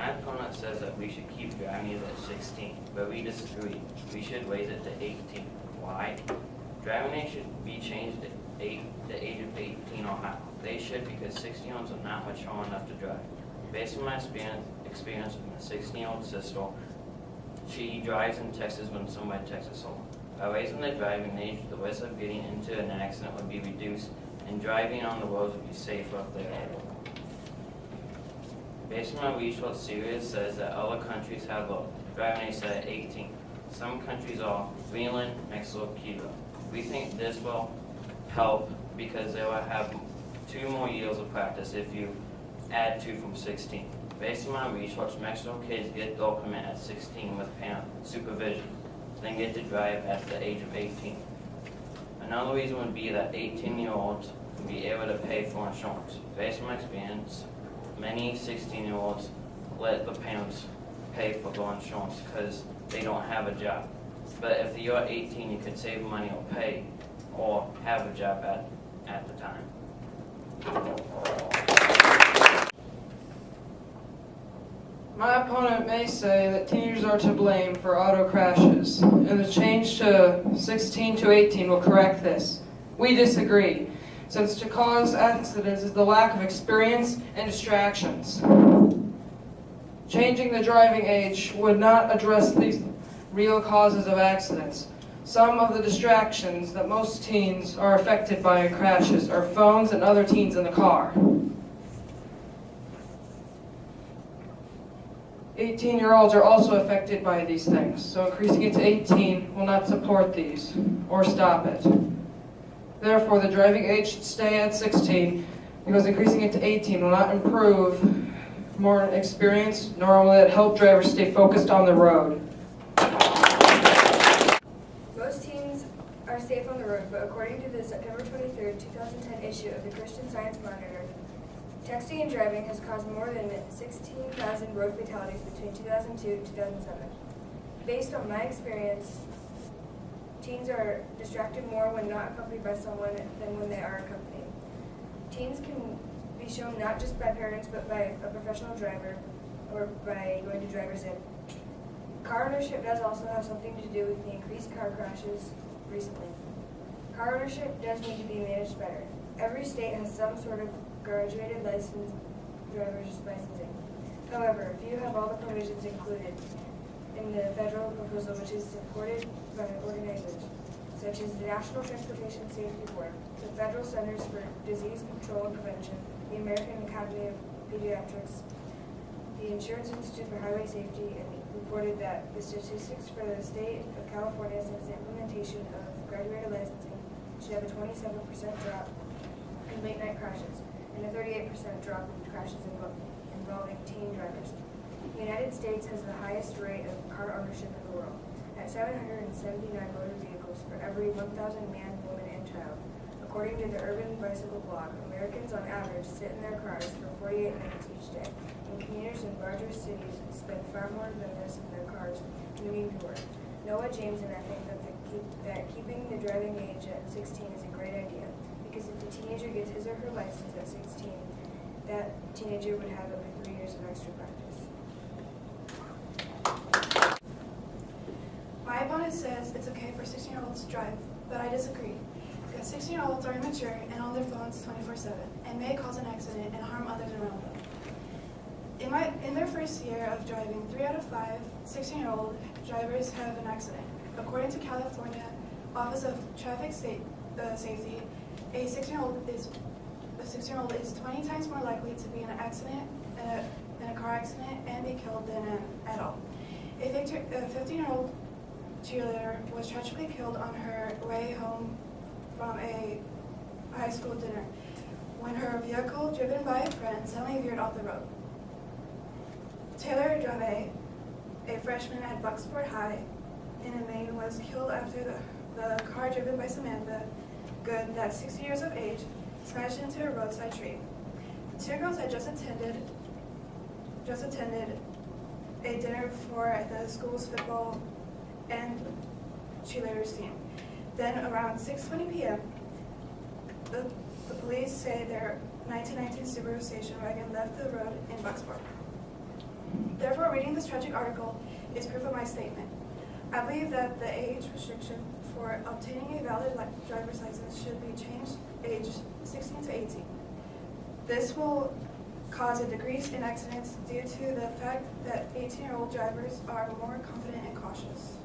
My opponent says that we should keep driving it at 16, but we disagree. We should raise it to 18. Why? Driving age should be changed to the age of 18 or higher. They should, because 16-year-olds are not mature enough to drive. Based on my experience with my 16-year-old sister, she drives in Texas when somebody texts her. By raising the driving age, the risk of getting into an accident would be reduced, and driving on the roads would be safer if they are older. Based on my research, Syria says that other countries have a driving age set at 18. Some countries are Greenland, Mexico, Cuba. We think this will help because they will have 2 more years of practice if you add 2 from 16. Based on my research, Mexico kids get their permit at 16 with parent supervision, then get to drive at the age of 18. Another reason would be that 18-year-olds will be able to pay for insurance. Based on my experience, many 16-year-olds let the parents pay for their insurance because they don't have a job. But if you're 18, you could save money or pay or have a job at the time. My opponent may say that teenagers are to blame for auto crashes, and the change to 16 to 18 will correct this. We disagree, since to cause accidents is the lack of experience and distractions. Changing the driving age would not address these real causes of accidents. Some of the distractions that most teens are affected by in crashes are phones and other teens in the car. 18-year-olds are also affected by these things, so increasing it to 18 will not support these or stop it. Therefore, the driving age should stay at 16 because increasing it to 18 will not improve more experience, nor will it help drivers stay focused on the road. Most teens are safe on the road, but according to the September 23, 2010 issue of the Christian Science Monitor, texting and driving has caused more than 16,000 road fatalities between 2002 and 2007. Based on my experience, teens are distracted more when not accompanied by someone than when they are accompanied. Teens can be shown not just by parents but by a professional driver or by going to driver's ed. Car ownership does also have something to do with the increased car crashes recently. Car ownership does need to be managed better. Every state has some sort of graduated driver's licensing. However, few have all the provisions included in the federal proposal, which is supported by organizations such as the National Transportation Safety Board, the Federal Centers for Disease Control and Prevention, the American Academy of Pediatrics, the Insurance Institute for Highway Safety, and reported that the statistics for the state of California since the implementation of graduated licensing should have a 27% drop in late-night crashes and a 38% drop in crashes involving teen drivers. The United States has the highest rate of car ownership in the world, at 779 motor vehicles for every 1,000 man, woman, and child. According to the Urban Bicycle blog, Americans on average sit in their cars for 48 minutes each day, and commuters in larger cities spend far more than this in their cars commuting to work. Noah James and I think that keeping the driving age at 16 is a great idea, because if a teenager gets his or her license at 16, that teenager would have up to 3 years of extra practice. My opponent says it's okay for 16-year-olds to drive, but I disagree, because 16-year-olds are immature and on their phones 24/7 and may cause an accident and harm others around them. In their first year of driving, 3 out of 5 16-year-old drivers have an accident. According to California Office of Traffic Safety, a 16-year-old is 20 times more likely to be in an accident, in a car accident, and be killed than an adult. A 15-year-old cheerleader was tragically killed on her way home from a high school dinner when her vehicle, driven by a friend, suddenly veered off the road. Taylor Jave, a freshman at Bucksport High in Maine, was killed after the car driven by Samantha Good, that's 60 years of age, smashed into a roadside tree. The 2 girls had just attended a dinner for the school's football and cheerleaders team. Then around 6:20 p.m., the police say their 1919 Subaru station wagon left the road in Bucksport. Therefore, reading this tragic article is proof of my statement. I believe that the age restriction for obtaining a valid driver's license should be changed age 16 to 18. This will cause a decrease in accidents due to the fact that 18-year-old drivers are more confident and cautious.